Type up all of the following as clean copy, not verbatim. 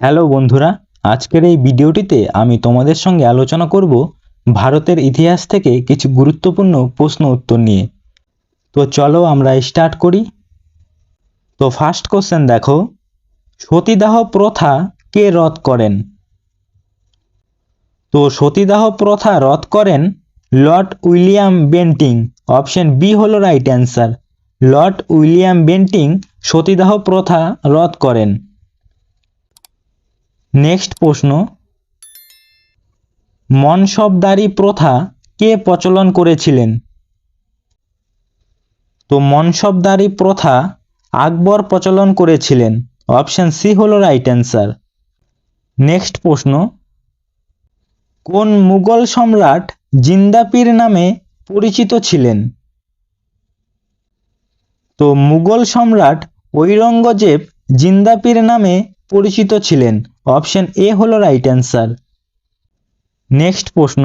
Hello বন্ধুরা, আজকের এই ভিডিওটিতে আমি তোমাদের সঙ্গে আলোচনা করব ভারতের ইতিহাস থেকে কিছু গুরুত্বপূর্ণ প্রশ্ন উত্তর নিয়ে। তো চলো আমরা স্টার্ট করি। তো ফার্স্ট কোশ্চেন দেখো, সতীদাহ প্রথা কে রদ করেন? তো সতীদাহ প্রথা রদ করেন Lord William Bentinck. Option B হলো right answer. Lord William Bentinck সতীদাহ প্রথা রদ করেন। নেক্সট প্রশ্ন, মনসবদারি প্রথা কে প্রচলন করেছিলেন? তো মনসবদারি প্রথা আকবর প্রচলন করেছিলেন। অপশন সি হলো রাইট অ্যান্সার। নেক্সট প্রশ্ন, কোন মুঘল সম্রাট জিন্দাপীর নামে পরিচিত ছিলেন? তো মুঘল সম্রাট ঔরঙ্গজেব জিন্দাপীর নামে পরিচিত ছিলেন। অপশন এ হলো রাইট অ্যান্সার। নেক্সট প্রশ্ন,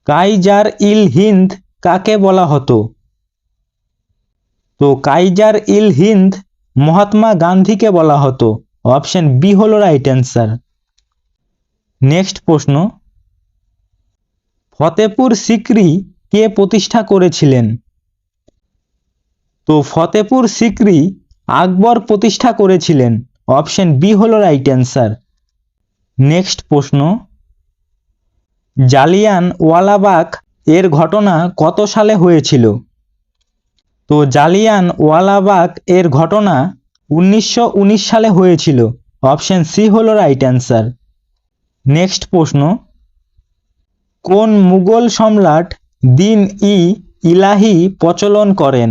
কাইজার ইল হিন্দ কাকে বলা হতো? তো কাইজার ইল হিন্দ মহাত্মা গান্ধীকে বলা হতো। অপশন বি হলো রাইট অ্যান্সার। নেক্সট প্রশ্ন, ফতেপুর সিক্রি কে প্রতিষ্ঠা করেছিলেন? তো ফতেপুর সিক্রি আকবর প্রতিষ্ঠা করেছিলেন। অপশন বি হলো রাইট অ্যান্সার। নেক্সট প্রশ্ন, জালিয়ান ওয়ালাবাগ এর ঘটনা কত সালে হয়েছিল? তো জালিয়ান ওয়ালাবাগ এর ঘটনা 1919 সালে হয়েছিল। অপশন সি হলো রাইট অ্যান্সার। নেক্সট প্রশ্ন, কোন মুঘল সম্রাট দিন ই ইলাহি প্রচলন করেন?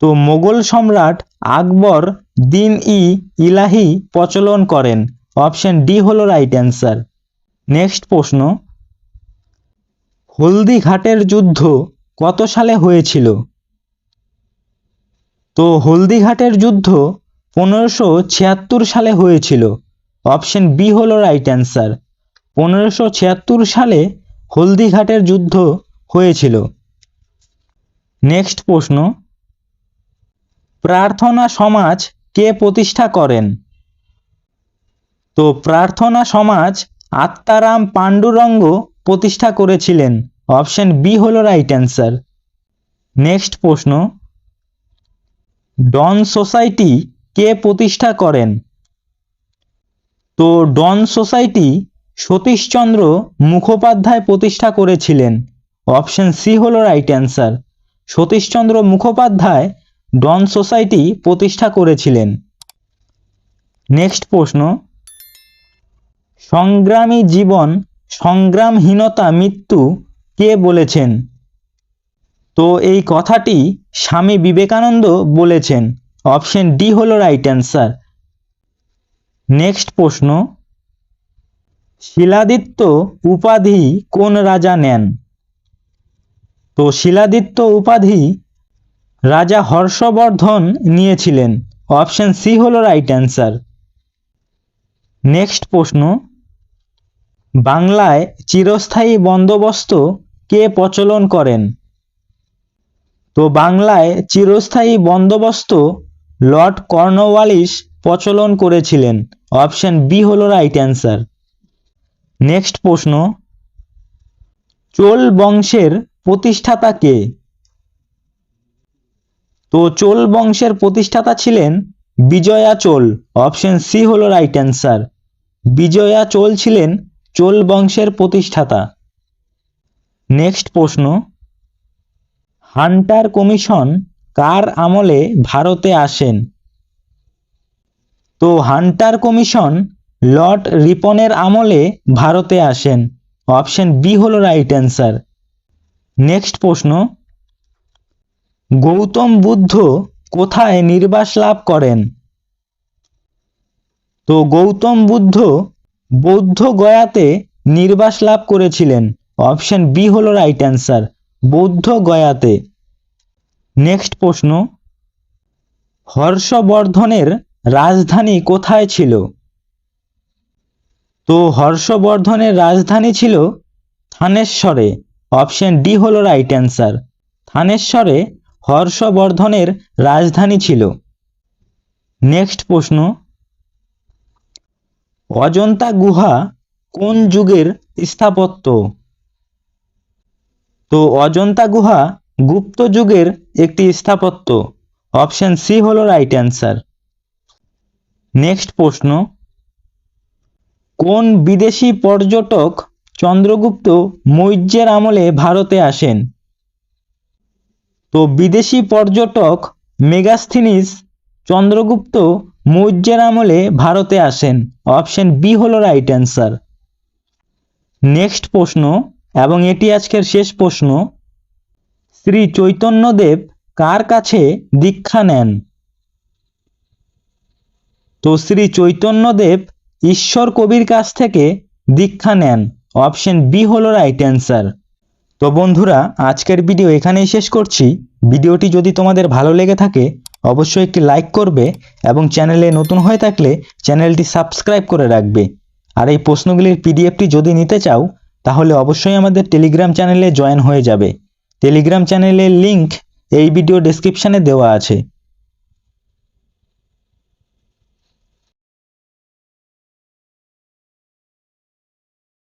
তো মোগল সম্রাট আকবর দিন ই ইলাহি প্রচলন করেন। অপশন ডি হলো রাইট অ্যান্সার। নেক্সট প্রশ্ন, হলদিঘাটের যুদ্ধ কত সালে হয়েছিল? তো হলদিঘাটের যুদ্ধ 1576 সালে হয়েছিল। অপশন বি হলো রাইট অ্যান্সার। 1576 সালে হলদিঘাটের যুদ্ধ হয়েছিল। নেক্সট প্রশ্ন, প্রার্থনা সমাজ কে প্রতিষ্ঠা করেন? তো প্রার্থনা সমাজ আত্মারাম পাণ্ডুরঙ্গ প্রতিষ্ঠা করেছিলেন। অপশন বি হলো রাইট অ্যান্সার। নেক্সট প্রশ্ন, ডন সোসাইটি কে প্রতিষ্ঠা করেন? তো ডন সোসাইটি সতীশচন্দ্র মুখোপাধ্যায় প্রতিষ্ঠা করেছিলেন। অপশন সি হলো রাইট অ্যান্সার। সতীশচন্দ্র মুখোপাধ্যায় ডন সোসাইটি প্রতিষ্ঠা করেছিলেন। নেক্সট প্রশ্ন, সংগ্রামী জীবন সংগ্রামহীনতা মৃত্যু কে বলেছেন? তো এই কথাটি স্বামী বিবেকানন্দ বলেছেন। অপশন ডি হলো রাইট অ্যান্সার। নেক্সট প্রশ্ন, শিলাদিত্য উপাধি কোন রাজা নেন? তো শিলাদিত্য উপাধি রাজা হর্ষবর্ধন নিয়েছিলেন। অপশন সি হলো রাইট অ্যান্সার। নেক্সট প্রশ্ন, বাংলায় চিরস্থায়ী বন্দোবস্ত কে প্রচলন করেন? তো বাংলায় চিরস্থায়ী বন্দোবস্ত লর্ড কর্নওয়ালিস প্রচলন করেছিলেন। অপশন বি হলো রাইট অ্যান্সার। নেক্সট প্রশ্ন, চোল বংশের প্রতিষ্ঠাতা কে? তো চোল বংশের প্রতিষ্ঠাতা ছিলেন বিজয়া চোল। অপশন সি হলো রাইট অ্যান্সার। বিজয়া চোল ছিলেন চোল বংশের প্রতিষ্ঠাতা। নেক্সট প্রশ্ন, হান্টার কমিশন কার আমলে ভারতে আসেন? তো হান্টার কমিশন লর্ড রিপনের আমলে ভারতে আসেন। অপশন বি হলো রাইট অ্যান্সার। নেক্সট প্রশ্ন, গৌতম বুদ্ধ কোথায় নির্বাস লাভ করেন? তো গৌতম বুদ্ধ বৌদ্ধ গয়াতে নির্বাস লাভ করেছিলেন। অপশন বি হলো রাইট অ্যান্সার, বৌদ্ধ গয়াতে। নেক্সট প্রশ্ন, হর্ষবর্ধনের রাজধানী কোথায় ছিল? তো হর্ষবর্ধনের রাজধানী ছিল থানেশ্বরে। অপশন ডি হলো রাইট অ্যান্সার। থানেশ্বরে হর্ষবর্ধনের রাজধানী ছিল। নেক্সট প্রশ্ন, অজন্তা গুহা কোন যুগের স্থাপত্য? তো অজন্তা গুহা গুপ্ত যুগের একটি স্থাপত্য। অপশন সি হলো রাইট অ্যান্সার। নেক্সট প্রশ্ন, কোন বিদেশি পর্যটক চন্দ্রগুপ্ত মৌর্যের আমলে ভারতে আসেন? তো বিদেশি পর্যটক মেগাস্থিনিস চন্দ্রগুপ্ত মৌর্যের আমলে ভারতে আসেন। অপশন বি হলো রাইট অ্যান্সার। নেক্সট প্রশ্ন, এবং এটি আজকের শেষ প্রশ্ন, শ্রী চৈতন্যদেব কার কাছে দীক্ষা নেন? তো শ্রী চৈতন্যদেব ঈশ্বর কবির কাছ থেকে দীক্ষা নেন। অপশন বি হলো রাইট অ্যান্সার। তো বন্ধুরা, আজকের ভিডিও এখানেই শেষ করছি। ভিডিওটি যদি তোমাদের ভালো লেগে থাকে অবশ্যই একটি লাইক করবে এবং চ্যানেলে নতুন হয়ে থাকলে চ্যানেলটি সাবস্ক্রাইব করে রাখবে। আর এই প্রশ্নগুলির পিডিএফটি যদি নিতে চাও তাহলে অবশ্যই আমাদের টেলিগ্রাম চ্যানেলে জয়েন হয়ে যাবে। টেলিগ্রাম চ্যানেলের লিংক এই ভিডিও ডেসক্রিপশানে দেওয়া আছে।